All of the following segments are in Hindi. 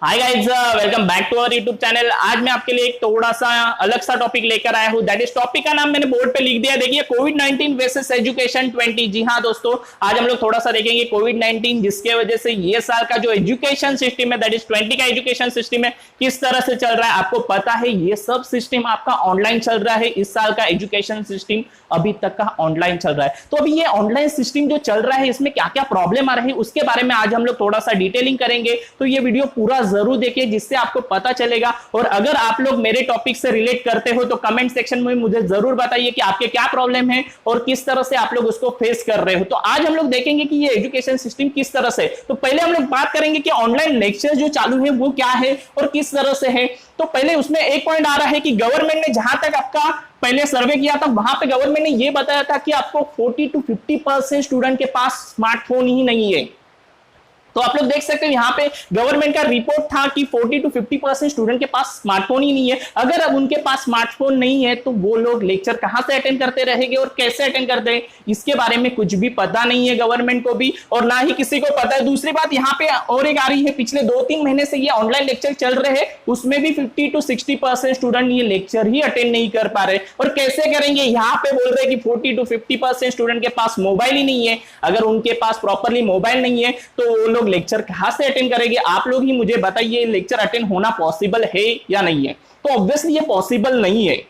Hi guys, welcome back to our YouTube channel. आज मैं आपके लिए एक थोड़ा सा अलग सा टॉपिक लेकर आया हूं। दैट इज टॉपिक का नाम मैंने बोर्ड पे लिख दिया। देखिए, कोविड-19 वर्सेस एजुकेशन 20। जी हाँ दोस्तों, आज हम लोग थोड़ा सा देखेंगे कोविड-19 जिसके वजह से ये साल का जो एजुकेशन सिस्टम है, दैट इज 20 का एजुकेशन सिस्टम है, किस तरह से चल रहा है। आपको पता है ये सब सिस्टम आपका ऑनलाइन चल रहा है। इस साल का एजुकेशन सिस्टम अभी तक का ऑनलाइन चल रहा है। तो अभी ये ऑनलाइन सिस्टम जो चल रहा है इसमें क्या क्या प्रॉब्लम आ रही है उसके बारे में आज हम लोग थोड़ा सा डिटेलिंग करेंगे। तो ये वीडियो पूरा जरूर देखिए जिससे आपको पता चलेगा। और अगर आप लोग मेरे टॉपिक से रिलेट करते हो तो कमेंट सेक्शन में मुझे जरूर बताइए कि आपके क्या प्रॉब्लम है और किस तरह से आप लोग उसको फेस कर रहे हो। तो आज हम लोग देखेंगे कि ये एजुकेशन सिस्टम किस तरह से। तो पहले हम लोग बात करेंगे कि ऑनलाइन लेक्चर जो चालू है वो क्या है और किस तरह से है। तो पहले उसमें एक पॉइंट आ रहा है कि गवर्नमेंट ने जहां तक आपका पहले सर्वे किया था वहां पे गवर्नमेंट ने ये बताया था कि आपको 40 to 50% स्टूडेंट के पास स्मार्टफोन ही नहीं है। तो आप लोग देख सकते हो यहाँ पे गवर्नमेंट का रिपोर्ट था कि 40 to 50% स्टूडेंट के पास स्मार्टफोन ही नहीं है। अगर अब उनके पास स्मार्टफोन नहीं है तो वो लोग लेक्चर कहां से अटेंड करते रहेंगे और कैसे अटेंड करते हैं, इसके बारे में कुछ भी पता नहीं है गवर्नमेंट को भी और ना ही किसी को पता है। दूसरी बात यहाँ पे और एक आ रही है, पिछले 2-3 महीने से ये ऑनलाइन लेक्चर चल रहे हैं, उसमें भी 50 to 60% स्टूडेंट ये लेक्चर ही अटेंड नहीं कर पा रहे। और कैसे करेंगे, यहाँ पे बोल रहे हैं कि 40 to 50% स्टूडेंट के पास मोबाइल ही नहीं है। अगर उनके पास प्रॉपरली मोबाइल नहीं है तो वो लोग लेक्चर कहां से अटेंड करेंगे। आप लोग ही मुझे बताइए लेक्चर अटेंड होना पॉसिबल है या नहीं है। तो ऑब्वियसली ये पॉसिबल नहीं है।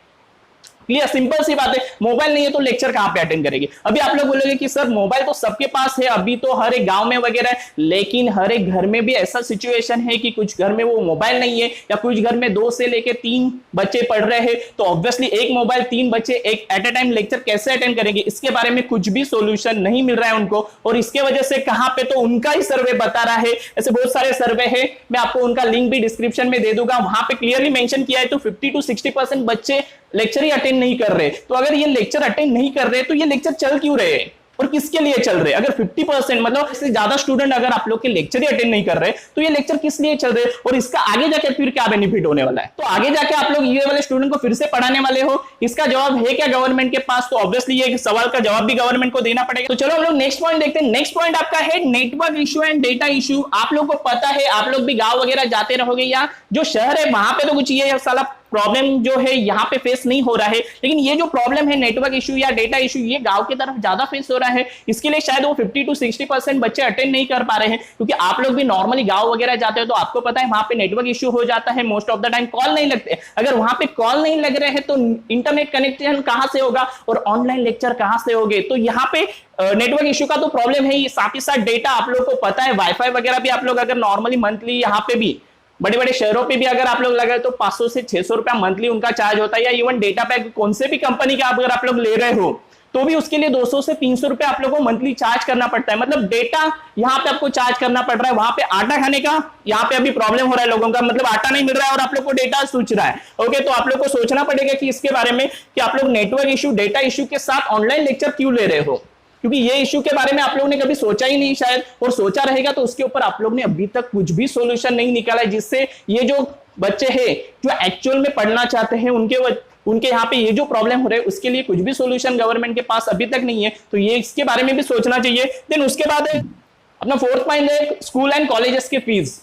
क्लियर, सिंपल सी बात है, मोबाइल नहीं है तो लेक्चर कहां पे अटेंड करेंगे। अभी आप लोग बोलोगे कि सर मोबाइल तो सबके पास है, अभी तो हर एक गांव में वगैरह है, लेकिन हर एक घर में भी ऐसा सिचुएशन है कि कुछ घर में वो मोबाइल नहीं है या कुछ घर में 2 से लेकर 3 बच्चे पढ़ रहे हैं। तो ऑब्वियसली एक मोबाइल 3 बच्चे एक एट ए टाइम लेक्चर कैसे अटेंड करेंगे, इसके बारे में कुछ भी सोल्यूशन नहीं मिल रहा है उनको। और इसके वजह से कहां पे, तो उनका ही सर्वे बता रहा है, ऐसे बहुत सारे सर्वे है, मैं आपको उनका लिंक भी डिस्क्रिप्शन में दे दूंगा, वहां पे क्लियरली मेंशन किया है। तो 50 to 60% बच्चे लेक्चर ही अटेंड नहीं कर रहे। तो अगर ये लेक्चर अटेंड नहीं कर रहे तो ये लेक्चर चल क्यों रहे और किसके लिए चल रहे। अगर 50% मतलब इससे ज्यादा स्टूडेंट अगर आप लोग के लेक्चर ही अटेंड नहीं कर रहे तो ये लेक्चर किस लिए चल रहे और इसका आगे जाके फिर क्या बेनिफिट होने वाला है। तो आगे जाके आप लोग ये वाले स्टूडेंट को फिर से पढ़ाने वाले हो, इसका जवाब है क्या गवर्नमेंट के पास। तो ऑब्वियसली ये सवाल का जवाब भी गवर्नमेंट को देना पड़ेगा। तो चलो हम लोग नेक्स्ट पॉइंट देखते हैं। नेक्स्ट पॉइंट आपका है network issue and data issue. आप लोग को पता है, आप लोग भी गांव वगैरह जाते रहोगे या जो शहर है वहां पे तो कुछ ये साला प्रॉब्लम जो है यहाँ पे फेस नहीं हो रहा है, लेकिन ये जो प्रॉब्लम है नेटवर्क इशू या डेटा इशू ये गांव की तरफ ज्यादा फेस हो रहा है। इसके लिए शायद वो 50 to 60% बच्चे अटेंड नहीं कर पा रहे हैं, क्योंकि आप लोग भी नॉर्मली गांव वगैरह जाते हो तो आपको पता है वहां पे नेटवर्क इशू हो जाता है। Most of the time call नहीं लगते। अगर वहां पे कॉल नहीं लग रहे हैं तो इंटरनेट कनेक्शन कहां से होगा और ऑनलाइन लेक्चर कहां से होंगे। तो यहाँ पे नेटवर्क इशू का तो प्रॉब्लम है, साथ ही साथ डेटा आप लोग को पता है, वाईफाई वगैरह भी आप लोग अगर नॉर्मली मंथली यहाँ पे भी बड़े बड़े शहरों पे भी अगर आप लोग लगाए तो 500 से 600 रुपया मंथली उनका चार्ज होता है। या इवन डेटा पैक कौन से भी कंपनी का अगर आप लोग ले रहे हो तो भी उसके लिए 200 से 300 रुपया आप लोगों को मंथली चार्ज करना पड़ता है। मतलब डेटा यहाँ पे आपको चार्ज करना पड़ रहा है। वहां पे आटा खाने का यहाँ पे अभी प्रॉब्लम हो रहा है लोगों का, मतलब आटा नहीं मिल रहा है और आप लोग को डेटा सूझ रहा है। ओके, तो आप लोग को सोचना पड़ेगा कि इसके बारे में कि आप लोग नेटवर्क इशू डेटा इशू के साथ ऑनलाइन लेक्चर क्यों ले रहे हो, क्योंकि ये इश्यू के बारे में आप लोगों ने कभी सोचा ही नहीं शायद, और सोचा रहेगा तो उसके ऊपर आप लोग ने अभी तक कुछ भी सॉल्यूशन नहीं निकाला है, जिससे ये जो बच्चे हैं जो एक्चुअल में पढ़ना चाहते हैं उनके यहाँ पे ये जो प्रॉब्लम हो रहा है उसके लिए कुछ भी सॉल्यूशन गवर्नमेंट के पास अभी तक नहीं है। तो ये इसके बारे में भी सोचना चाहिए। देन उसके बाद अपना फोर्थ पॉइंट है स्कूल एंड कॉलेजेस की फीस।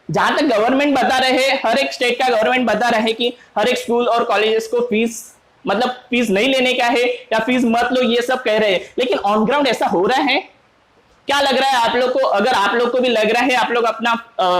जहां तक गवर्नमेंट बता रहे हैं, हर एक स्टेट का गवर्नमेंट बता रहे हैं कि हर एक स्कूल और कॉलेजेस को फीस मतलब फीस नहीं लेने का है या फीस मत लो, ये सब कह रहे हैं, लेकिन ऑन ग्राउंड ऐसा हो रहा है क्या लग रहा है आप लोग को? अगर आप लोग को भी लग रहा है आप लोग अपना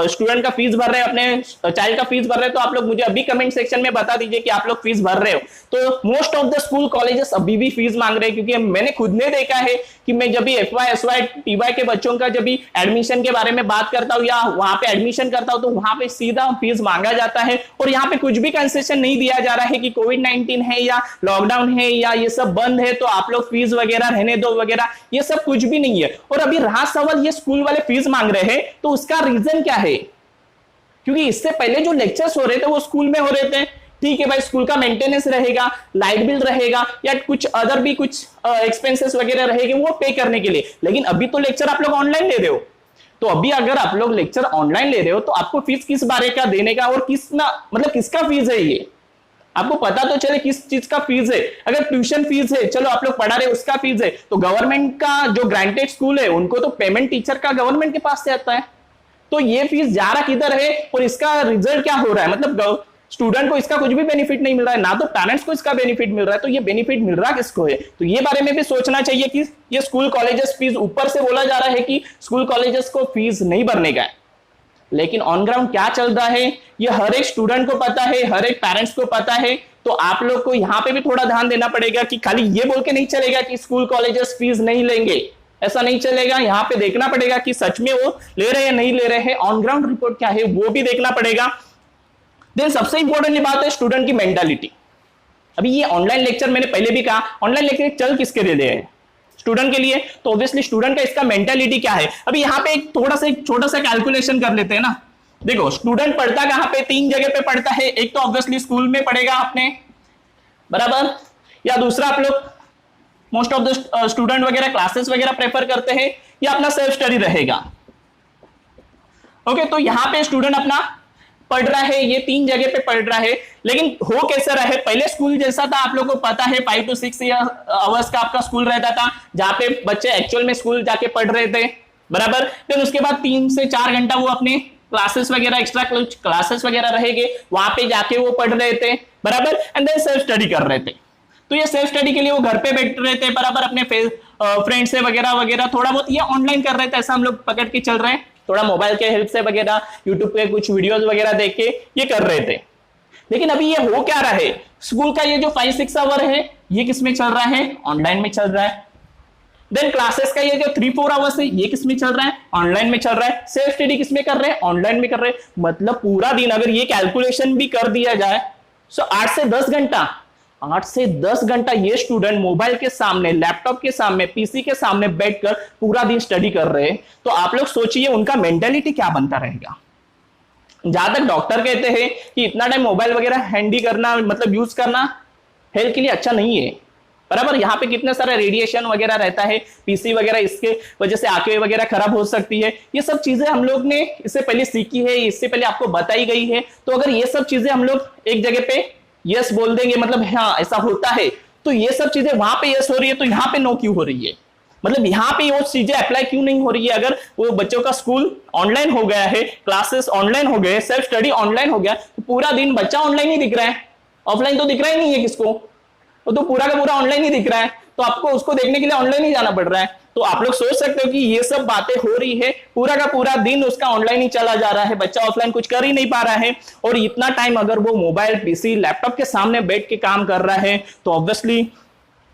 स्टूडेंट का फीस भर रहे हैं, अपने चाइल्ड का फीस भर रहे हैं, तो आप लोग मुझे अभी कमेंट सेक्शन में बता दीजिए कि आप लोग फीस भर रहे हो। तो most of the school colleges अभी भी फीस मांग रहे हैं, क्योंकि मैंने खुद ने देखा है कि मैं जब भी FY SY TY के बच्चों का जब भी एडमिशन के बारे में बात करता हूँ या वहां पे एडमिशन करता हूँ तो वहां पे सीधा फीस मांगा जाता है और यहाँ पे कुछ भी कंसेशन नहीं दिया जा रहा है कि कोविड-19 है या लॉकडाउन है या ये सब बंद है तो आप लोग फीस वगैरह रहने दो वगैरह, ये सब कुछ भी नहीं है। और अभी रहा सवाल ये स्कूल वाले फीस मांग रहे हैं तो उसका रीजन क्या है, क्योंकि इससे पहले जो लेक्चर्स हो रहे थे वो स्कूल में हो रहे थे। ठीक है भाई, स्कूल का मेंटेनेंस रहेगा, लाइट बिल रहेगा या कुछ अदर भी कुछ एक्सपेंसेस वगैरह रहेंगे वो पे करने के लिए, लेकिन अभी तो लेक्चर आप लोग ऑनलाइन ले रहे हो। तो अभी अगर आप लोग लेक्चर ऑनलाइन ले रहे हो तो आपको फीस किस बारे का देने का और मतलब किसका फीस है ये आपको पता तो चले किस चीज का फीस है। अगर ट्यूशन फीस है, चलो आप लोग पढ़ा रहे उसका फीस है, तो गवर्नमेंट का जो ग्रांटेड स्कूल है उनको तो पेमेंट टीचर का गवर्नमेंट के पास से आता है। तो ये फीस जा रहा किधर है और इसका रिजल्ट क्या हो रहा है, मतलब स्टूडेंट को इसका कुछ भी बेनिफिट नहीं मिल रहा है, ना तो पेरेंट्स को इसका बेनिफिट मिल रहा है, तो ये बेनिफिट मिल रहा किसको है। तो ये बारे में भी सोचना चाहिए कि ये स्कूल कॉलेजेस फीस, ऊपर से बोला जा रहा है कि स्कूल कॉलेजेस को फीस नहीं भरने का है, लेकिन ऑन ग्राउंड क्या चल रहा है ये हर एक स्टूडेंट को पता है, हर एक पेरेंट्स को पता है। तो आप लोग को यहाँ पे भी थोड़ा ध्यान देना पड़ेगा कि खाली ये बोल के नहीं चलेगा कि स्कूल कॉलेजेस फीस नहीं लेंगे, ऐसा नहीं चलेगा। यहाँ पे देखना पड़ेगा कि सच में वो ले रहे हैं नहीं ले रहे हैं, ऑन ग्राउंड रिपोर्ट क्या है वो भी देखना पड़ेगा। देन सबसे इंपॉर्टेंट बात है स्टूडेंट की मेंटालिटी। अभी ये ऑनलाइन लेक्चर मैंने पहले भी कहा, ऑनलाइन लेक्चर चल किसके लिए है, स्टूडेंट के लिए। तो ऑब्वियसली स्टूडेंट का इसका मेंटालिटी क्या है। अभी यहाँ पे एक छोटा सा कैलकुलेशन कर लेते हैं ना। देखो स्टूडेंट पढ़ता कहाँ पे, 3 जगह पे पढ़ता है। एक तो ऑब्वियसली स्कूल में पढ़ेगा आपने, बराबर, या दूसरा आप लोग मोस्ट ऑफ द स्टूडेंट वगैरह क्लासेस वगैरह प्रेफर करते हैं, या अपना सेल्फ स्टडी रहेगा। ओके, तो यहाँ पे स्टूडेंट अपना पढ़ रहा है, ये 3 जगह पे पढ़ रहा है। लेकिन हो कैसा रहा है, पहले स्कूल जैसा था आप लोगों को पता है, 5 to 6 आवर्स का आपका स्कूल रहता था, जहां पे बच्चे एक्चुअल में स्कूल जाके पढ़ रहे थे, बराबर। फिर उसके बाद 3 से 4 घंटा वो अपने क्लासेस वगैरह, एक्स्ट्रा क्लासेस वगैरह रहेंगे, वहां पे जाके वो पढ़ रहे थे, बराबर। एंड देन सेल्फ स्टडी कर रहे थे। तो ये सेल्फ स्टडी के लिए वो घर पे बैठ रहे थे, बराबर, अपने फ्रेंड से वगैरह वगैरह थोड़ा बहुत ये ऑनलाइन कर रहे थे, ऐसा हम लोग पकड़ के चल रहे हैं। थोड़ा मोबाइल के हेल्प से वगैरह, यूट्यूब पे कुछ वीडियोस वगैरह देख के ये कर रहे थे। लेकिन अभी ये हो क्या रहा है, स्कूल का ये जो 5-6 आवर है ये किस में चल रहा है, ऑनलाइन में चल रहा है। देन क्लासेस का ये जो 3-4 आवर्स है ये किस में चल रहा है, ऑनलाइन में चल रहा है। सेल्फ स्टडी किस में कर रहे हैं, ऑनलाइन में कर रहे हैं। मतलब पूरा दिन अगर ये कैलकुलेशन भी कर दिया जाए तो 8 से 10 घंटा ये स्टूडेंट मोबाइल के सामने, लैपटॉप के सामने, पीसी के सामने बैठकर पूरा दिन स्टडी कर रहे हैं। तो आप लोग सोचिए उनका मेंटालिटी क्या बनता रहेगा। जहां तक डॉक्टर कहते हैं कि इतना टाइम मोबाइल वगैरह हैंडी करना, मतलब यूज करना हेल्थ के लिए अच्छा नहीं है, बराबर। यहाँ पे कितने सारे रेडिएशन वगैरह रहता है, पीसी वगैरह, इसके वजह से आंखें वगैरह खराब हो सकती है। ये सब चीजें हम लोग ने इससे पहले सीखी है, इससे पहले आपको बताई गई है। तो अगर ये सब चीजें हम लोग एक जगह पे यस बोल देंगे, मतलब हाँ ऐसा होता है, तो ये सब चीजें वहां पे यस हो रही है तो यहाँ पे नो क्यों हो रही है, मतलब यहाँ पे वो चीजें अप्लाई क्यों नहीं हो रही है। अगर वो बच्चों का स्कूल ऑनलाइन हो गया है, क्लासेस ऑनलाइन हो गए, सेल्फ स्टडी ऑनलाइन हो गया, तो पूरा दिन बच्चा ऑनलाइन ही दिख रहा है, ऑफलाइन तो दिख रहा ही नहीं है किसको, वो तो पूरा का पूरा ऑनलाइन ही दिख रहा है। तो आपको उसको देखने के लिए ऑनलाइन ही जाना पड़ रहा है। तो आप लोग सोच सकते हो कि ये सब बातें हो रही है, पूरा का पूरा दिन उसका ऑनलाइन ही चला जा रहा है, बच्चा ऑफलाइन कुछ कर ही नहीं पा रहा है। और इतना टाइम अगर वो मोबाइल, पीसी, लैपटॉप के सामने बैठ के काम कर रहा है तो ऑब्वियसली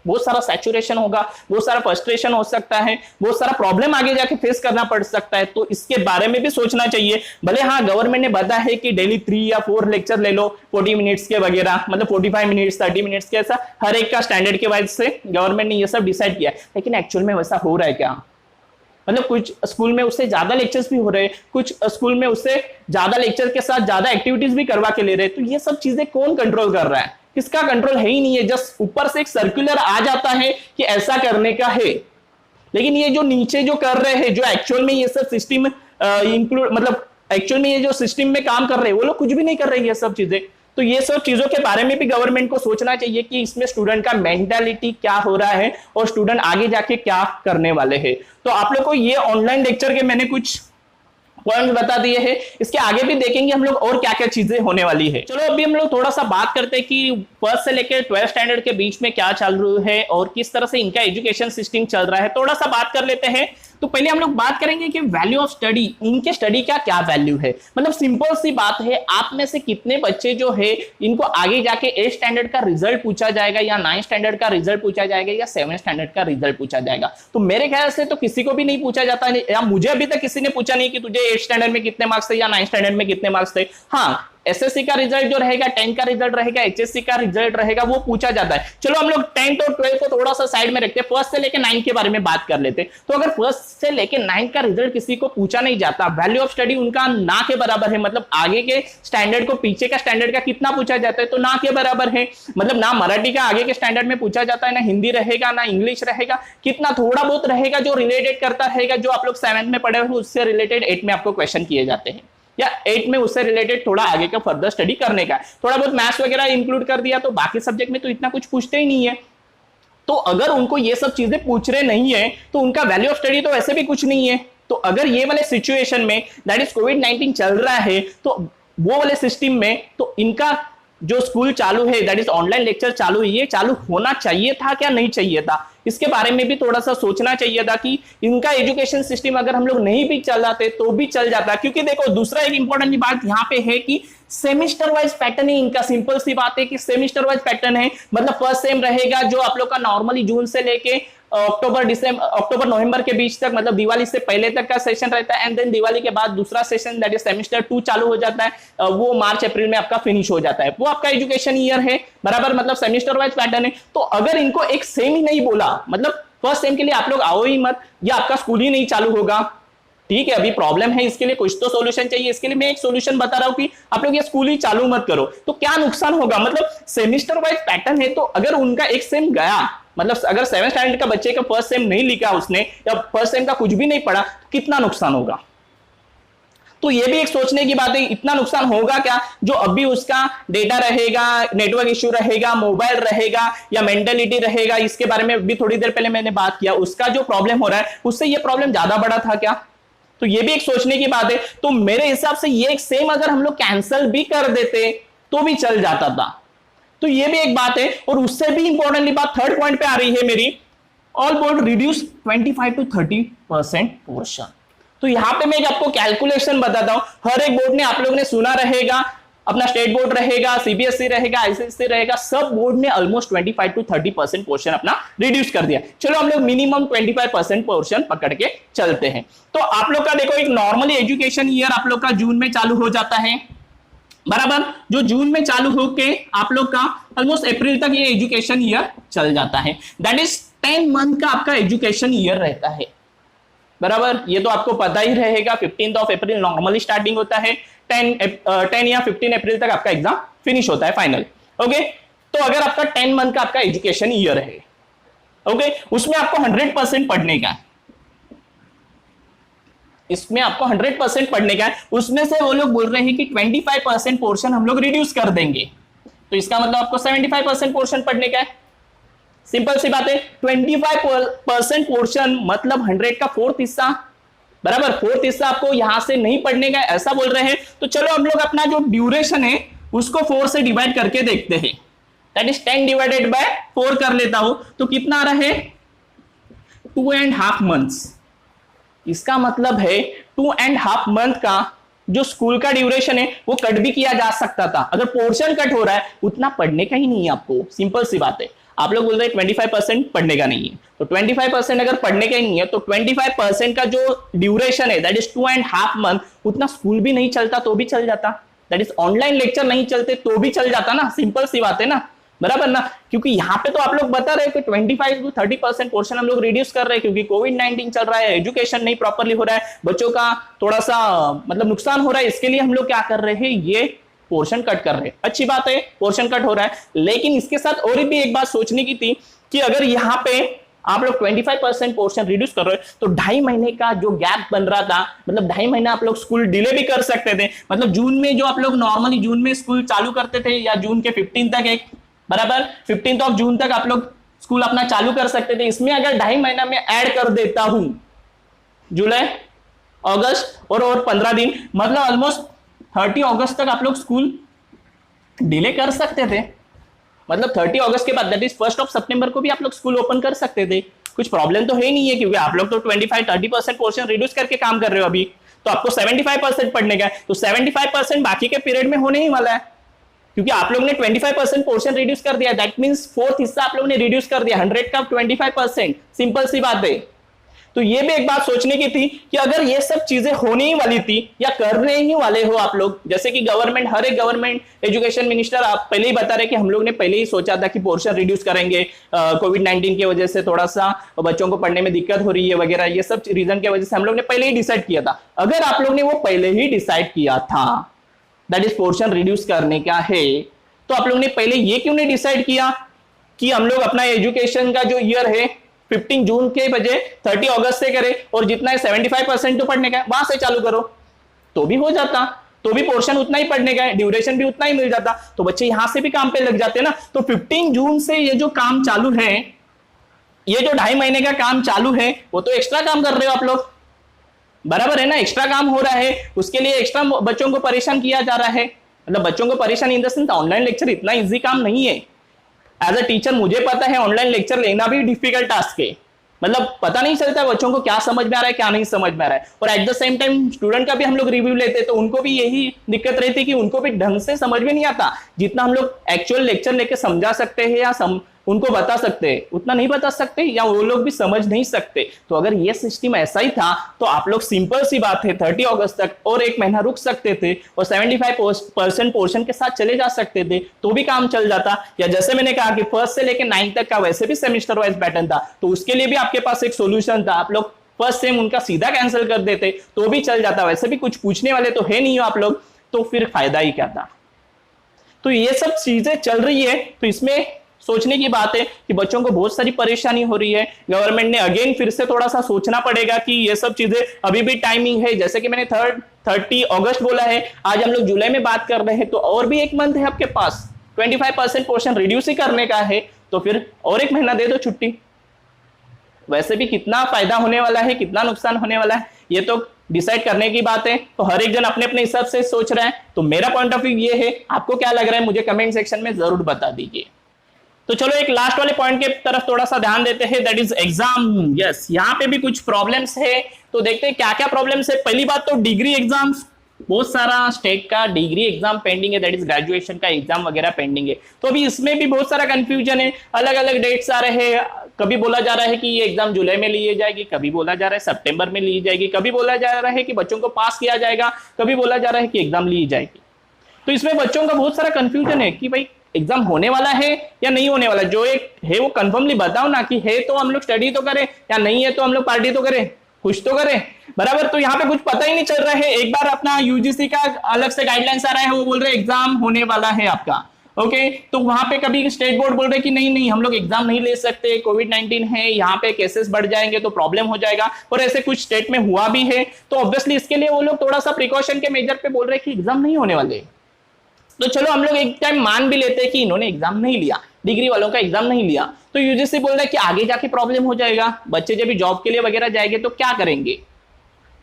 बहुत सारा सैचुरेशन होगा, बहुत सारा फ्रस्ट्रेशन हो सकता है, बहुत सारा प्रॉब्लम आगे जाके फेस करना पड़ सकता है। तो इसके बारे में भी सोचना चाहिए। भले हाँ गवर्नमेंट ने बताया है कि डेली 3 या 4 लेक्चर ले लो 40 मिनट्स के वगैरह, मतलब 45 मिनट्स 30 मिनट्स के, ऐसा हर एक का स्टैंडर्ड के वाइज से गवर्नमेंट ने ये सब डिसाइड किया, लेकिन एक्चुअल में वैसा हो रहा है क्या। मतलब कुछ स्कूल में उससे ज्यादा लेक्चर्स भी हो रहे हैं, कुछ स्कूल में उससे ज्यादा लेक्चर के साथ ज्यादा एक्टिविटीज भी करवा के ले रहे हैं। तो ये सब चीजें कौन कंट्रोल कर रहा है, किसका कंट्रोल है ही नहीं है। जस्ट ऊपर से एक सर्कुलर आ जाता है कि ऐसा करने का है, लेकिन ये जो नीचे जो कर रहे हैं, जो एक्चुअल में ये सब सिस्टम इंक्लूड, मतलब एक्चुअल में ये जो सिस्टम में काम कर रहे हैं वो लोग कुछ भी नहीं कर रहे हैं ये सब चीजें। तो ये सब चीजों के बारे में भी गवर्नमेंट को सोचना चाहिए कि इसमें स्टूडेंट का मेंटालिटी क्या हो रहा है और स्टूडेंट आगे जाके क्या करने वाले हैं। तो आप लोग को ये ऑनलाइन लेक्चर के मैंने कुछ पॉइंट बता दिए हैं, इसके आगे भी देखेंगे हम लोग और क्या क्या चीजें होने वाली है। चलो अभी हम लोग थोड़ा सा बात करते हैं कि फर्स्ट से लेकर 12th स्टैंडर्ड के बीच में क्या चल रहा है और किस तरह से इनका एजुकेशन सिस्टम चल रहा है, थोड़ा सा बात कर लेते हैं। तो पहले हम लोग बात करेंगे कि वैल्यू ऑफ स्टडी, इनके स्टडी का क्या वैल्यू है। मतलब सिंपल सी बात है, आप में से कितने बच्चे जो है इनको आगे जाके 8th स्टैंडर्ड का रिजल्ट पूछा जाएगा, या 9th स्टैंडर्ड का रिजल्ट पूछा जाएगा, या 7th स्टैंडर्ड का रिजल्ट पूछा जाएगा। तो मेरे ख्याल से तो किसी को भी नहीं पूछा जाता, या मुझे अभी तक किसी ने पूछा नहीं कि तुझे 8th स्टैंडर्ड में कितने मार्क्स थे या 9th स्टैंडर्ड में कितने मार्क्स थे। हाँ, एसएससी का रिजल्ट जो रहेगा, 10th का रिजल्ट रहेगा, एचएससी का रिजल्ट रहेगा, वो पूछा जाता है। चलो हम लोग 10th और 12th को थोड़ा सा साइड में रखते हैं, फर्स्ट से लेकर 9th के बारे में बात कर लेते हैं। तो अगर फर्स्ट से लेकर 9th का रिजल्ट किसी को पूछा नहीं जाता, वैल्यू ऑफ स्टडी उनका ना के बराबर है। मतलब आगे के स्टैंडर्ड को पीछे का स्टैंडर्ड का कितना पूछा जाता है, तो ना के बराबर है। मतलब ना मराठी का आगे के स्टैंडर्ड में पूछा जाता है, ना हिंदी रहेगा, ना इंग्लिश रहेगा, कितना थोड़ा बहुत रहेगा जो रिलेटेड करता रहेगा, जो आप लोग 7th में पढ़े हो उससे रिलेटेड 8th में आपको क्वेश्चन किए जाते हैं, या 8th में उससे रिलेटेड थोड़ा आगे का फर्दर स्टडी करने का। थोड़ा बहुत मैथ्स वगैरह इंक्लूड कर दिया, तो बाकी सब्जेक्ट में तो इतना कुछ पूछते ही नहीं है। तो अगर उनको ये सब चीजें पूछ रहे नहीं है तो उनका वैल्यू ऑफ स्टडी तो वैसे भी कुछ नहीं है। तो अगर ये वाले सिचुएशन में दैट इज कोविड-19 चल रहा है तो वो वाले सिस्टम में तो इनका जो स्कूल चालू है दैट इज ऑनलाइन लेक्चर चालू है, ये चालू होना चाहिए था क्या नहीं चाहिए था, इसके बारे में भी थोड़ा सा सोचना चाहिए था कि इनका एजुकेशन सिस्टम अगर हम लोग नहीं भी चलाते तो भी चल जाता। क्योंकि देखो दूसरा एक इंपॉर्टेंट बात यहाँ पे है कि सेमिस्टर वाइज पैटर्न है इनका। सिंपल सी बात है कि सेमिस्टर वाइज पैटर्न है, मतलब फर्स्ट सेम रहेगा जो आप लोग का नॉर्मली जून से लेके अक्टूबर नवंबर के बीच तक, मतलब दिवाली से पहले तक का सेशन रहता है, एंड देन दिवाली के बाद दूसरा सेशन दैट इज सेमेस्टर 2 चालू हो जाता है, वो मार्च अप्रैल में आपका फिनिश हो जाता है। वो आपका एजुकेशन ईयर है बराबर, मतलब सेमेस्टर वाइज पैटर्न है। तो अगर इनको एक सेम ही नहीं बोला, मतलब फर्स्ट सेम के लिए आप लोग आओ ही मत या आपका स्कूल ही नहीं चालू होगा, ठीक है अभी प्रॉब्लम है, इसके लिए कुछ तो सॉल्यूशन चाहिए। इसके लिए मैं एक सॉल्यूशन बता रहा हूं कि आप लोग ये स्कूल ही चालू मत करो। तो क्या नुकसान होगा, मतलब सेमेस्टर वाइज पैटर्न है तो अगर उनका एक सेम गया, मतलब अगर 7th स्टैंडर्ड का बच्चे का फर्स्ट सेम नहीं लिखा उसने या फर्स्ट सेम का कुछ भी नहीं पढ़ा, कितना नुकसान होगा। तो ये भी एक सोचने की बात है, इतना नुकसान होगा क्या, जो अभी उसका डेटा रहेगा, नेटवर्क इश्यू रहेगा, मोबाइल रहेगा या मेंटलिटी रहेगा, इसके बारे में भी थोड़ी देर पहले मैंने बात किया, उसका जो प्रॉब्लम हो रहा है उससे ये प्रॉब्लम ज्यादा बड़ा था क्या। तो ये भी एक सोचने की बात है। तो मेरे हिसाब से ये एक सेम अगर हम लोग कैंसिल भी कर देते तो भी चल जाता था। तो ये भी एक बात है। और उससे भी इंपॉर्टेंटली बात थर्ड पॉइंट पे आ रही है मेरी, all board reduce 25 to 30% portion. तो यहां पे मैं आपको कैलकुलेशन बताता हूं। हर एक बोर्ड ने आप लोगों ने सुना रहेगा, अपना स्टेट बोर्ड रहेगा, सीबीएसई रहेगा, आईसीएसई रहेगा, सब बोर्ड ने ऑलमोस्ट 25 to 30% पोर्शन अपना रिड्यूस कर दिया। चलो हम लोग मिनिमम 25% पोर्शन पकड़ के चलते हैं। तो आप लोग का देखो एक नॉर्मली एजुकेशन ईयर आप लोग का जून में चालू हो जाता है बराबर, जो जून में चालू होके आप लोग का ऑलमोस्ट अप्रैल तक ये एजुकेशन ईयर चल जाता है। दैट इज 10 मंथ का आपका एजुकेशन ईयर रहता है बराबर। ये तो आपको पता ही रहेगा, 15 अप्रैल नॉर्मली स्टार्टिंग होता है, 10 या 15 अप्रैल तक आपका एग्जाम फिनिश होता है फाइनल। ओके, तो अगर आपका 10 मंथ का आपका एजुकेशन ईयर है, ओके, उसमें आपको 100% पढ़ने का है, इसमें आपको 100% पढ़ने का है। उसमें से वो लोग बोल रहे हैं कि 25% पोर्शन हम लोग रिड्यूस कर देंगे, तो इसका मतलब आपको 75% पोर्शन पढ़ने का है। सिंपल सी बात है, 25% पोर्शन मतलब 100 का 4th हिस्सा बराबर, 4th हिस्सा आपको यहां से नहीं पढ़ने का, ऐसा बोल रहे हैं। तो चलो हम लोग अपना जो ड्यूरेशन है उसको 4 से डिवाइड करके देखते हैं। दैट इज 10 डिवाइडेड बाय 4 कर लेता हूं, तो कितना आ रहा है 2.5 मंथ्स। इसका मतलब है 2.5 मंथ का जो स्कूल का ड्यूरेशन है वो कट भी किया जा सकता था। अगर पोर्शन कट हो रहा है उतना पढ़ने का ही नहीं है आपको, सिंपल सी बात है। आप लोग बोल रहे हैं 25% पढ़ने का नहीं है, तो 25% अगर पढ़ने का ही नहीं है तो 25% का जो ड्यूरेशन है दैट इज 2.5 मंथ, उतना स्कूल भी नहीं चलता तो भी चल जाता, दैट इज ऑनलाइन लेक्चर नहीं चलते तो भी चल जाता ना, सिंपल सी बात है ना बराबर ना। क्योंकि यहाँ पे तो आप लोग बता रहे हैं कि 25 to 30% पोर्शन हम लोग रिड्यूस कर रहे हैं क्योंकि कोविड-19 चल रहा है, एजुकेशन नहीं प्रॉपरली हो रहा है, बच्चों का थोड़ा सा मतलब नुकसान हो रहा है, इसके लिए हम लोग क्या कर रहे हैं, ये पोर्शन कट कर रहे हैं। अच्छी बात है, पोर्शन कट हो रहा है, लेकिन इसके साथ और भी एक बात सोचने की थी कि अगर यहाँ पे आप लोग 25% पोर्शन रिड्यूस कर रहे हो तो 2.5 महीने का जो गैप बन रहा था, मतलब 2.5 महीना आप लोग स्कूल डिले भी कर सकते थे। मतलब जून में जो आप लोग नॉर्मली जून में स्कूल चालू करते थे या जून के 15 तक एक बराबर 15 जून तक आप लोग स्कूल अपना चालू कर सकते थे, इसमें अगर 2.5 महीना में ऐड कर देता हूं जुलाई अगस्त और 15 दिन, मतलब ऑलमोस्ट 30 अगस्त तक आप लोग स्कूल डिले कर सकते थे। मतलब 30 अगस्त के बाद दैट इज 1 सितंबर को भी आप लोग स्कूल ओपन कर सकते थे, कुछ प्रॉब्लम तो है ही नहीं है क्योंकि आप लोग तो 25-30% पोर्शन रिड्यूस करके काम कर रहे हो अभी, तो आपको 75% पढ़ने का है, तो 75% बाकी के पीरियड में होने ही वाला है क्योंकि आप लोग ने 25% पोर्शन रिड्यूस कर दिया। दैट मींस 4th हिस्सा आप लोगों ने रिड्यूस कर दिया, 100 का 25%, सिंपल सी बात है। तो ये भी एक बात सोचने की थी कि अगर ये सब चीजें होने ही वाली थी या करने ही वाले हो आप लोग, जैसे कि गवर्नमेंट, हर एक गवर्नमेंट एजुकेशन मिनिस्टर आप पहले ही बता रहे कि हम लोग ने पहले ही सोचा था कि पोर्शन रिड्यूस करेंगे, कोविड-19 की वजह से थोड़ा सा बच्चों को पढ़ने में दिक्कत हो रही है वगैरह, ये सब रीजन की वजह से हम लोग ने पहले ही डिसाइड किया था। अगर आप लोग ने वो पहले ही डिसाइड किया था दैट इज पोर्शन रिड्यूस करने का है, तो आप लोग ने पहले ये क्यों नहीं डिसाइड किया कि हम लोग अपना एजुकेशन का जो ईयर है 15 जून के बजाय 30 अगस्त से करें और जितना है 75% तो पढ़ने का है वहां से चालू करो, तो भी हो जाता, तो भी पोर्शन उतना ही पढ़ने का है, ड्यूरेशन भी उतना ही मिल जाता, तो बच्चे यहां से भी काम पे लग जाते ना। तो 15 जून से ये जो काम चालू है, ये जो 2.5 महीने का काम चालू है, वो तो एक्स्ट्रा काम कर रहे हो आप लोग बराबर है ना, एक्स्ट्रा काम हो रहा है, उसके लिए एक्स्ट्रा बच्चों को परेशान किया जा रहा है। मतलब बच्चों को परेशान in the sense online lecture इतना इजी काम नहीं है। एज अ टीचर मुझे पता है ऑनलाइन लेक्चर लेना भी डिफिकल्ट टास्क है। मतलब पता नहीं चलता बच्चों को क्या समझ में आ रहा है क्या नहीं समझ में आ रहा है। और at the same time student का भी हम लोग रिव्यू लेते तो उनको भी यही दिक्कत रहती कि उनको भी ढंग से समझ में नहीं आता। जितना हम लोग एक्चुअल लेक्चर लेके समझा सकते हैं या उनको बता सकते हैं उतना नहीं बता सकते, या वो लोग भी समझ नहीं सकते। तो अगर ये सिस्टम ऐसा ही था तो आप लोग सिंपल सी बात है 30 अगस्त तक और एक महीना रुक सकते थे और 75% पोर्शन के साथ चले जा सकते थे, तो भी काम चल जाता। या जैसे मैंने कहा कि फर्स्ट से लेकर 9 तक का वैसे भी सेमिस्टर वाइज पैटर्न था, तो उसके लिए भी आपके पास एक सोल्यूशन था। आप लोग फर्स्ट सेम उनका सीधा कैंसिल कर देते तो भी चल जाता। वैसे भी कुछ पूछने वाले तो है नहीं हो आप लोग, तो फिर फायदा ही क्या था। तो ये सब चीजें चल रही है, तो इसमें सोचने की बात है कि बच्चों को बहुत सारी परेशानी हो रही है। गवर्नमेंट ने अगेन फिर से थोड़ा सा सोचना पड़ेगा कि ये सब चीजें अभी भी टाइमिंग है। जैसे कि मैंने 30 अगस्त बोला है, आज हम लोग जुलाई में बात कर रहे हैं, तो और भी एक मंथ है आपके पास। 25% पोर्शन रिड्यूस ही करने का है, तो फिर और एक महीना दे दो छुट्टी। वैसे भी कितना फायदा होने वाला है कितना नुकसान होने वाला है ये तो डिसाइड करने की बात है। तो हर एक जन अपने अपने हिसाब से सोच रहा है। तो मेरा पॉइंट ऑफ व्यू ये है, आपको क्या लग रहा है मुझे कमेंट सेक्शन में जरूर बता दीजिए। तो चलो एक लास्ट वाले पॉइंट के तरफ थोड़ा सा ध्यान देते हैं, दैट इज एग्जाम। यस, यहाँ पे भी कुछ प्रॉब्लम्स है, तो देखते हैं क्या क्या प्रॉब्लम्स है। पहली बात तो डिग्री एग्जाम्स, बहुत सारा स्टेट का डिग्री एग्जाम पेंडिंग है, दैट इज ग्रेजुएशन का एग्जाम वगैरह पेंडिंग है। तो अभी इसमें भी बहुत सारा कंफ्यूजन है, अलग अलग डेट्स आ रहे हैं। कभी बोला जा रहा है कि ये एग्जाम जुलाई में ली जाएगी, कभी बोला जा रहा है सितंबर में ली जाएगी, कभी बोला जा रहा है कि बच्चों को पास किया जाएगा, कभी बोला जा रहा है कि एग्जाम ली जाएगी। तो इसमें बच्चों का बहुत सारा कंफ्यूजन है कि भाई एग्जाम होने वाला है या नहीं होने वाला। जो एक है वो कंफर्मली बताओ ना कि है तो हम लोग स्टडी तो करें, या नहीं है तो हम लोग पार्टी तो करें, कुछ तो करें। बराबर, तो यहाँ पे कुछ पता ही नहीं चल रहा है। एक बार अपना यूजीसी का अलग से गाइडलाइंस आ रहा है, वो बोल रहे एग्जाम होने वाला है आपका, ओके। तो वहां पे कभी स्टेट बोर्ड बोल रहे कि नहीं नहीं हम लोग एग्जाम नहीं ले सकते, कोविड-19 है, यहाँ पे केसेस बढ़ जाएंगे तो प्रॉब्लम हो जाएगा। और ऐसे कुछ स्टेट में हुआ भी है, तो ऑब्वियसली इसके लिए वो लोग थोड़ा सा प्रिकॉशन के मेजर पे बोल रहे कि एग्जाम नहीं होने वाले। तो चलो हम लोग एक टाइम मान भी लेते हैं कि इन्होंने एग्जाम नहीं लिया, डिग्री वालों का एग्जाम नहीं लिया, तो यूजीसी बोल रहा है कि आगे जाके प्रॉब्लम हो जाएगा, बच्चे जब भी जॉब के लिए वगैरह जाएंगे तो क्या करेंगे।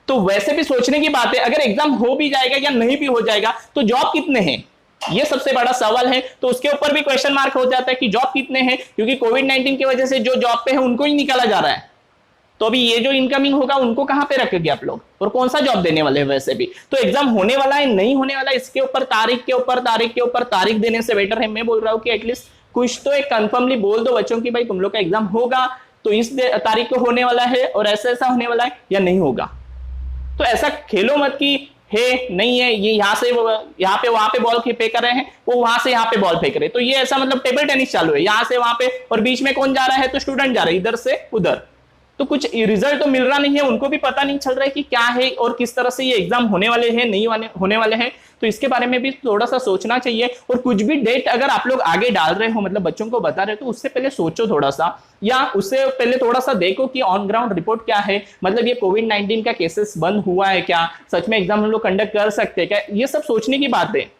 तो वैसे भी सोचने की बात है, अगर एग्जाम हो भी जाएगा या नहीं भी हो जाएगा तो जॉब कितने हैं, ये सबसे बड़ा सवाल है। तो उसके ऊपर भी क्वेश्चन मार्क हो जाता है कि जॉब कितने हैं, क्योंकि कोविड-19 की वजह से जो जॉब पे है उनको ही निकाला जा रहा है। तो अभी ये जो इनकमिंग होगा उनको कहां पे रखेंगे आप लोग, और कौन सा जॉब देने वाले हैं। वैसे भी तो एग्जाम होने वाला है नहीं होने वाला, इसके ऊपर तारीख के ऊपर तारीख के ऊपर तारीख देने से बेटर है, मैं बोल रहा हूं कि एटलीस्ट कुछ तो एक कंफर्मली बोल दो बच्चों की भाई तुम लोग का एग्जाम होगा तो इस तारीख को होने वाला है और ऐसा ऐसा होने वाला है या नहीं होगा। तो ऐसा खेलो मत कि है नहीं है, ये यहाँ से यहाँ पे वहां पे बॉल फेंक कर रहे हैं, वो वहां से यहाँ पे बॉल फेंक रहे हैं। तो ये ऐसा मतलब टेबल टेनिस चालू है, यहाँ से वहां पे, और बीच में कौन जा रहा है, तो स्टूडेंट जा रहे हैं इधर से उधर। तो कुछ रिजल्ट तो मिल रहा नहीं है, उनको भी पता नहीं चल रहा है कि क्या है और किस तरह से ये एग्जाम होने वाले हैं नहीं होने वाले हैं। तो इसके बारे में भी थोड़ा सा सोचना चाहिए। और कुछ भी डेट अगर आप लोग आगे डाल रहे हो, मतलब बच्चों को बता रहे हो, तो उससे पहले सोचो थोड़ा सा, या उससे पहले थोड़ा सा देखो कि ऑन ग्राउंड रिपोर्ट क्या है, मतलब ये कोविड-19 का केसेस बंद हुआ है क्या, सच में एग्जाम हम लोग कंडक्ट कर सकते हैं क्या, ये सब सोचने की बात है।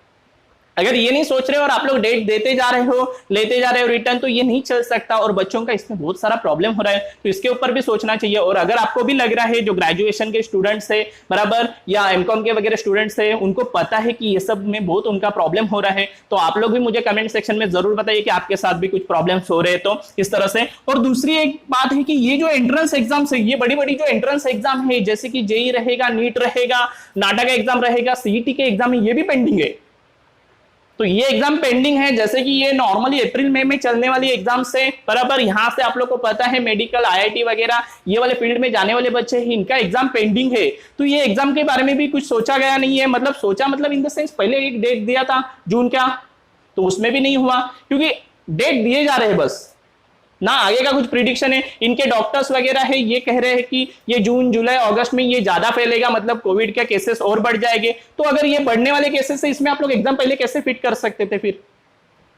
अगर ये नहीं सोच रहे हो और आप लोग डेट देते जा रहे हो, लेते जा रहे हो रिटर्न, तो ये नहीं चल सकता और बच्चों का इसमें बहुत सारा प्रॉब्लम हो रहा है। तो इसके ऊपर भी सोचना चाहिए। और अगर आपको भी लग रहा है जो ग्रेजुएशन के स्टूडेंट्स है बराबर, या एमकॉम के वगैरह स्टूडेंट्स है, उनको पता है कि ये सब में बहुत उनका प्रॉब्लम हो रहा है, तो आप लोग भी मुझे कमेंट सेक्शन में जरूर बताइए कि आपके साथ भी कुछ प्रॉब्लम्स हो रहे हैं तो इस तरह से। और दूसरी एक बात है कि ये जो एंट्रेंस एग्जाम है, ये बड़ी बड़ी जो एंट्रेंस एग्जाम है, जैसे कि जेई रहेगा, नीट रहेगा, नाटा का एग्जाम रहेगा, सीईटी के एग्जाम है, ये भी पेंडिंग है। तो ये एग्जाम पेंडिंग है, जैसे कि ये नॉर्मली अप्रैल मई में चलने वाली एग्जाम से बराबर, यहाँ से आप लोग को पता है मेडिकल, आईआईटी वगैरह ये वाले फील्ड में जाने वाले बच्चे हैं, इनका एग्जाम पेंडिंग है। तो ये एग्जाम के बारे में भी कुछ सोचा गया नहीं है, मतलब सोचा मतलब इन द सेंस पहले एक डेट दिया था जून का, तो उसमें भी नहीं हुआ, क्योंकि डेट दिए जा रहे हैं बस ना, आगे का कुछ प्रिडिक्शन है। इनके डॉक्टर्स वगैरह है, ये कह रहे हैं कि ये जून जुलाई अगस्त में ये ज्यादा फैलेगा, मतलब कोविड के केसेस और बढ़ जाएंगे। तो अगर ये बढ़ने वाले केसेस है, इसमें आप लोग एग्जाम पहले कैसे फिट कर सकते थे। फिर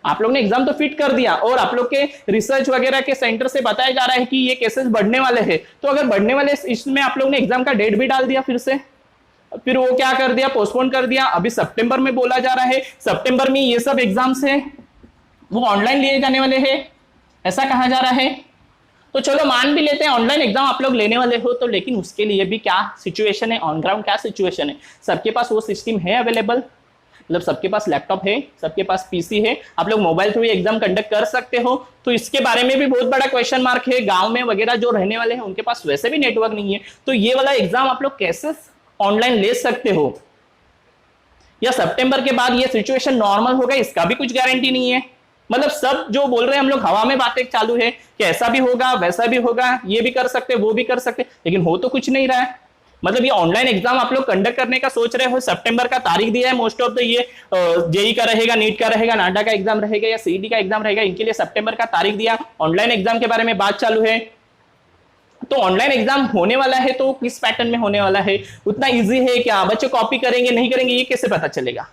आप लोग ने एग्जाम तो फिट कर दिया और आप लोग के रिसर्च वगैरह के सेंटर से बताया जा रहा है कि ये केसेस बढ़ने वाले हैं, तो अगर बढ़ने वाले इसमें आप लोग ने एग्जाम का डेट भी डाल दिया फिर से, फिर वो क्या कर दिया, पोस्टपोन कर दिया। अभी सितंबर में बोला जा रहा है, सितंबर में ये सब एग्जाम्स है वो ऑनलाइन लिए जाने वाले हैं, ऐसा कहा जा रहा है। तो चलो मान भी लेते हैं ऑनलाइन एग्जाम आप लोग लेने वाले हो, तो लेकिन उसके लिए भी क्या सिचुएशन है, ऑन ग्राउंड क्या सिचुएशन है, सबके पास वो सिस्टम है अवेलेबल, मतलब सबके पास लैपटॉप है, सबके पास पीसी है, आप लोग मोबाइल थ्रू एग्जाम कंडक्ट कर सकते हो। तो इसके बारे में भी बहुत बड़ा क्वेश्चन मार्क है। गांव में वगैरह जो रहने वाले हैं उनके पास वैसे भी नेटवर्क नहीं है, तो ये वाला एग्जाम आप लोग कैसे ऑनलाइन ले सकते हो, या सितंबर के बाद ये सिचुएशन नॉर्मल होगा, इसका भी कुछ गारंटी नहीं है। मतलब सब जो बोल रहे हैं हम लोग हवा में बातें चालू है कि ऐसा भी होगा वैसा भी होगा, ये भी कर सकते वो भी कर सकते, लेकिन हो तो कुछ नहीं रहा है। मतलब ये ऑनलाइन एग्जाम आप लोग कंडक्ट करने का सोच रहे हो, सितंबर का तारीख दिया है मोस्ट ऑफ द, ये जेई का रहेगा, नीट का रहेगा, नाटा का एग्जाम रहेगा या सीईटी का एग्जाम रहेगा, इनके लिए सितंबर का तारीख दिया, ऑनलाइन एग्जाम के बारे में बात चालू है। तो ऑनलाइन एग्जाम होने वाला है तो किस पैटर्न में होने वाला है, उतना इजी है क्या, बच्चे कॉपी करेंगे नहीं करेंगे ये कैसे पता चलेगा,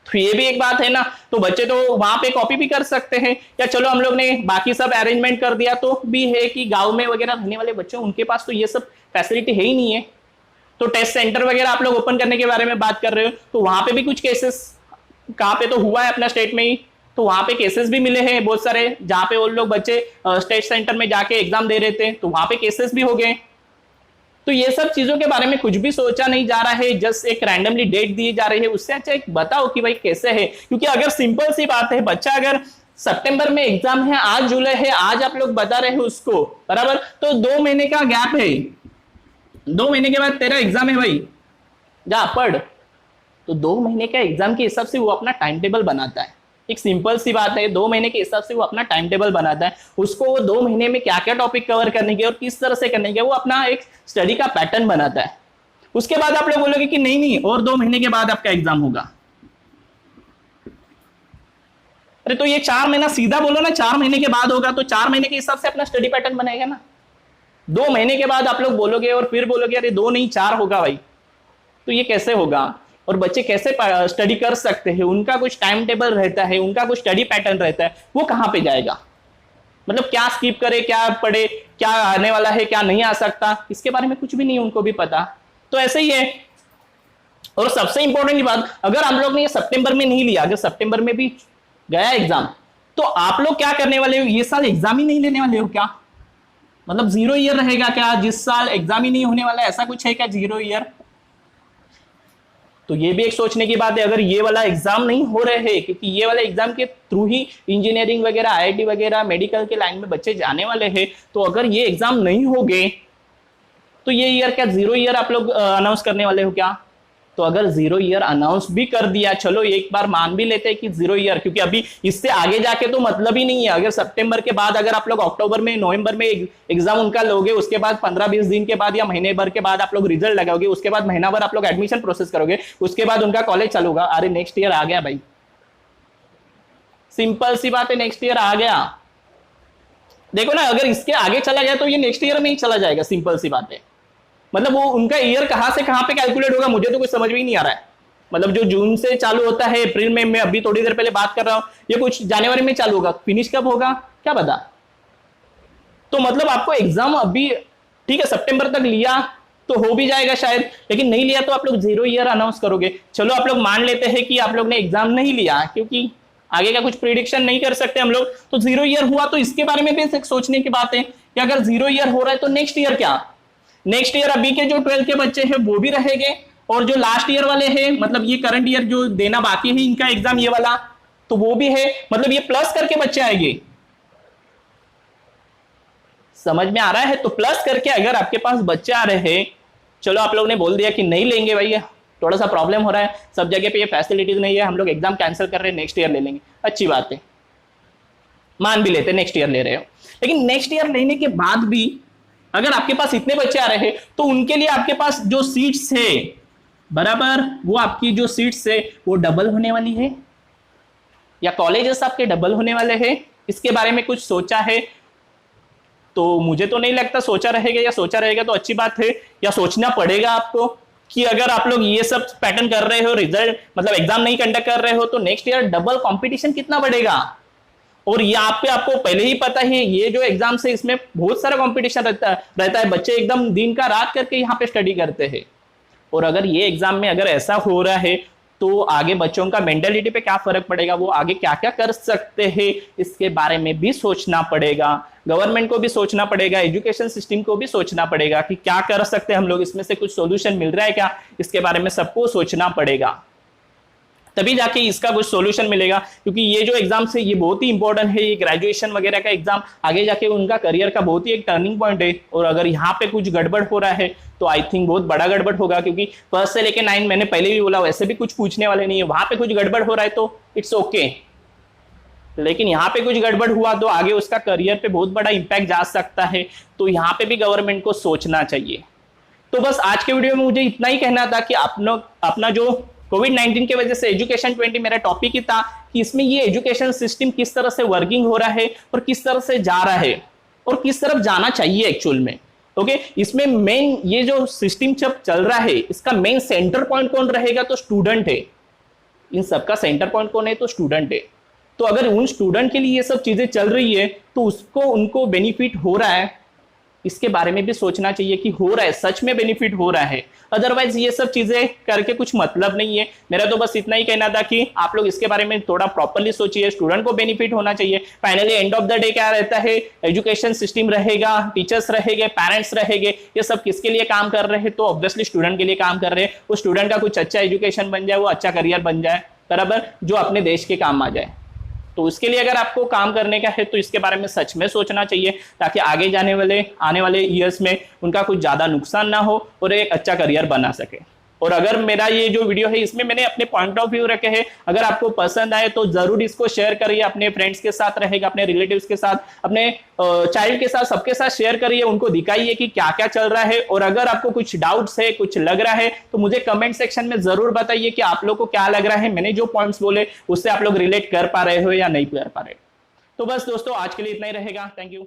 तो ये भी एक बात है ना। तो बच्चे तो वहां पे कॉपी भी कर सकते हैं, या चलो हम लोग ने बाकी सब अरेंजमेंट कर दिया, तो भी है कि गांव में वगैरह रहने वाले बच्चे उनके पास तो ये सब फैसिलिटी है ही नहीं है। तो टेस्ट सेंटर वगैरह आप लोग ओपन करने के बारे में बात कर रहे हो, तो वहां पे भी कुछ केसेस कहाँ पे तो हुआ है अपना स्टेट में ही, तो वहां पे केसेस भी मिले हैं बहुत सारे, जहां पे वो लोग बच्चे स्टेट सेंटर में जाके एग्जाम दे रहे थे, तो वहां पे केसेस भी हो गए। तो ये सब चीजों के बारे में कुछ भी सोचा नहीं जा रहा है, जस्ट एक रैंडमली डेट दी जा रही है, उससे अच्छा एक बताओ कि भाई कैसे है। क्योंकि अगर सिंपल सी बात है, बच्चा अगर सितंबर में एग्जाम है, आज जुलाई है, आज आप लोग बता रहे हो उसको बराबर, तो 2 महीने का गैप है, 2 महीने के बाद तेरा एग्जाम है भाई, जा पढ़। तो 2 महीने का एग्जाम के हिसाब से वो अपना टाइम टेबल बनाता है, एक सिंपल सी बात है, 2 महीने के हिसाब से वो अपना टाइम टेबल बनाता है, उसको वो 2 महीने में क्या क्या टॉपिक कवर करने के और किस तरह से करने के, वो अपना एक स्टडी का पैटर्न बनाता है। उसके बाद आप लोग बोलोगे कि नहीं नहीं और 2 महीने के बाद आपका एग्जाम होगा, अरे तो ये 4 महीना सीधा बोलो ना, 4 महीने के बाद होगा, तो 4 महीने के हिसाब से अपना स्टडी पैटर्न बनाएगा ना। 2 महीने के बाद आप लोग बोलोगे और फिर बोलोगे अरे 2 नहीं 4 होगा भाई, तो ये कैसे होगा, और बच्चे कैसे स्टडी कर सकते हैं, उनका कुछ टाइम टेबल रहता है, उनका कुछ स्टडी पैटर्न रहता है, वो कहां पे जाएगा, मतलब क्या स्किप करे क्या पढ़े, क्या आने वाला है क्या नहीं आ सकता, इसके बारे में कुछ भी नहीं उनको भी पता। तो ऐसे ही है। और सबसे इंपॉर्टेंट बात, अगर हम लोग ने ये सितंबर में नहीं लिया, अगर सितंबर में भी गया एग्जाम, तो आप लोग क्या करने वाले हो, ये साल एग्जाम ही नहीं लेने वाले हो क्या, मतलब 0 ईयर रहेगा क्या, जिस साल एग्जाम ही नहीं होने वाला, ऐसा कुछ है क्या 0 ईयर। तो ये भी एक सोचने की बात है, अगर ये वाला एग्जाम नहीं हो रहे हैं, क्योंकि ये वाला एग्जाम के थ्रू ही इंजीनियरिंग वगैरह आईआईटी वगैरह मेडिकल के लाइन में बच्चे जाने वाले हैं, तो अगर ये एग्जाम नहीं हो गए तो ये ईयर क्या 0 ईयर आप लोग अनाउंस करने वाले हो क्या। तो अगर 0 ईयर अनाउंस भी कर दिया, चलो एक बार मान भी लेते हैं कि 0 ईयर, क्योंकि अभी इससे आगे जाके तो मतलब ही नहीं है। अगर सितंबर के बाद अगर आप लोग अक्टूबर में नवंबर में एग्जाम उनका लोगे, उसके बाद 15-20 दिन के बाद या महीने भर के बाद आप लोग रिजल्ट लगाओगे, उसके बाद महीना भर आप लोग एडमिशन प्रोसेस करोगे, उसके बाद उनका कॉलेज चालू होगा, अरे नेक्स्ट ईयर आ गया भाई, सिंपल सी बात है, नेक्स्ट ईयर आ गया। देखो ना, अगर इसके आगे चला गया तो ये नेक्स्ट ईयर में ही चला जाएगा, सिंपल सी बात है। मतलब वो उनका ईयर कहां से कहां पे कैलकुलेट होगा, मुझे तो कुछ समझ में ही नहीं आ रहा है। मतलब जो जून से चालू होता है, अप्रैल में, मैं अभी थोड़ी देर पहले बात कर रहा हूं, ये कुछ जनवरी में चालू होगा, फिनिश कब होगा क्या पता। तो मतलब आपको एग्जाम अभी ठीक है सितंबर तक लिया तो हो भी जाएगा शायद, लेकिन नहीं लिया तो आप लोग 0 ईयर अनाउंस करोगे। चलो आप लोग मान लेते हैं कि आप लोग ने एग्जाम नहीं लिया, क्योंकि आगे का कुछ प्रिडिक्शन नहीं कर सकते हम लोग, तो 0 ईयर हुआ तो इसके बारे में भी सोचने की बात है कि अगर 0 ईयर हो रहा है तो नेक्स्ट ईयर क्या, नेक्स्ट ईयर अभी के जो 12th के बच्चे हैं वो भी रहेंगे, और जो लास्ट ईयर वाले हैं, मतलब ये करंट ईयर जो देना बाकी है इनका एग्जाम ये वाला, तो वो भी है, मतलब ये प्लस करके बच्चे आएंगे। समझ में आ रहा है। तो प्लस करके अगर आपके पास बच्चे आ रहे हैं, चलो आप लोग ने बोल दिया कि नहीं लेंगे भाई, थोड़ा सा प्रॉब्लम हो रहा है, सब जगह पे ये फैसिलिटीज नहीं है, हम लोग एग्जाम कैंसिल कर रहे हैं, नेक्स्ट ईयर ले लेंगे, अच्छी बात है, मान भी लेते नेक्स्ट ईयर ले रहे हो। लेकिन नेक्स्ट ईयर लेने के बाद भी अगर आपके पास इतने बच्चे आ रहे हैं, तो उनके लिए आपके पास जो सीट्स है बराबर, वो आपकी जो सीट्स है वो डबल होने वाली है, या कॉलेजेस आपके डबल होने वाले हैं, इसके बारे में कुछ सोचा है। तो मुझे तो नहीं लगता सोचा रहेगा, या सोचा रहेगा तो अच्छी बात है, या सोचना पड़ेगा आपको कि अगर आप लोग ये सब पैटर्न कर रहे हो, रिजल्ट मतलब एग्जाम नहीं कंडक्ट कर रहे हो, तो नेक्स्ट ईयर डबल कंपटीशन कितना बढ़ेगा। और यहाँ पे आपको पहले ही पता है, ये जो एग्जाम्स है इसमें बहुत सारा कंपटीशन रहता है, बच्चे एकदम दिन का रात करके यहाँ पे स्टडी करते हैं। और अगर ये एग्जाम में अगर ऐसा हो रहा है तो आगे बच्चों का मेंटालिटी पे क्या फर्क पड़ेगा, वो आगे क्या क्या कर सकते हैं, इसके बारे में भी सोचना पड़ेगा। गवर्नमेंट को भी सोचना पड़ेगा, एजुकेशन सिस्टम को भी सोचना पड़ेगा कि क्या कर सकते हैं हम लोग, इसमें से कुछ सॉल्यूशन मिल रहा है क्या, इसके बारे में सबको सोचना पड़ेगा, तभी जाके इसका कुछ सॉल्यूशन मिलेगा। क्योंकि ये जो एग्जाम है ये बहुत ही इंपॉर्टेंट है, ये ग्रेजुएशन वगैरह का एग्जाम आगे जाके उनका करियर का बहुत ही एक टर्निंग पॉइंट है। और अगर यहाँ पे कुछ गड़बड़ हो रहा है तो आई थिंक बहुत बड़ा गड़बड़ होगा, क्योंकि फर्स्ट से लेके 9 मैंने पहले भी बोला वैसे भी कुछ पूछने वाले नहीं है, वहां पे कुछ गड़बड़ हो रहा है तो इट्स ओके, लेकिन यहाँ पे कुछ गड़बड़ हुआ तो आगे उसका करियर पे बहुत बड़ा इंपैक्ट जा सकता है। तो यहाँ पे भी गवर्नमेंट को सोचना चाहिए। तो बस आज के वीडियो में मुझे इतना ही कहना था कि अपना जो कोविड-19 की वजह से एजुकेशन 20 मेरा टॉपिक ही था कि इसमें ये एजुकेशन सिस्टम किस तरह से वर्किंग हो रहा है और किस तरह से जा रहा है और किस तरफ जाना चाहिए एक्चुअल में। ओके, इसमें मेन ये जो सिस्टम जब चल रहा है इसका मेन सेंटर पॉइंट कौन रहेगा, तो स्टूडेंट है। इन सबका सेंटर पॉइंट कौन है, तो स्टूडेंट है। तो अगर उन स्टूडेंट के लिए ये सब चीजें चल रही है तो उसको उनको बेनिफिट हो रहा है, इसके बारे में भी सोचना चाहिए कि हो रहा है, सच में बेनिफिट हो रहा है। अदरवाइज ये सब चीजें करके कुछ मतलब नहीं है। मेरा तो बस इतना ही कहना था कि आप लोग इसके बारे में थोड़ा प्रॉपर्ली सोचिए, स्टूडेंट को बेनिफिट होना चाहिए। Finally end of the day क्या रहता है, एजुकेशन सिस्टम रहेगा, टीचर्स रहेंगे, पेरेंट्स रहेंगे, ये सब किसके लिए काम कर रहे हैं, तो ऑब्वियसली स्टूडेंट के लिए काम कर रहे हैं। वो स्टूडेंट का कुछ अच्छा एजुकेशन बन जाए, वो अच्छा करियर बन जाए, बराबर, जो अपने देश के काम आ जाए। तो उसके लिए अगर आपको काम करने का है तो इसके बारे में सच में सोचना चाहिए, ताकि आगे आने वाले ईयर्स में उनका कुछ ज्यादा नुकसान ना हो और एक अच्छा करियर बना सके। और अगर मेरा ये जो वीडियो है इसमें मैंने अपने पॉइंट ऑफ व्यू रखे हैं, अगर आपको पसंद आए तो जरूर इसको शेयर करिए, अपने फ्रेंड्स के साथ रहेगा, अपने रिलेटिव्स के साथ, अपने चाइल्ड के साथ, सबके साथ शेयर करिए, उनको दिखाइए कि क्या क्या चल रहा है। और अगर आपको कुछ डाउट्स है, कुछ लग रहा है तो मुझे कमेंट सेक्शन में जरूर बताइए कि आप लोग को क्या लग रहा है, मैंने जो पॉइंट्स बोले उससे आप लोग रिलेट कर पा रहे हो या नहीं कर पा रहे। तो बस दोस्तों आज के लिए इतना ही रहेगा। Thank you.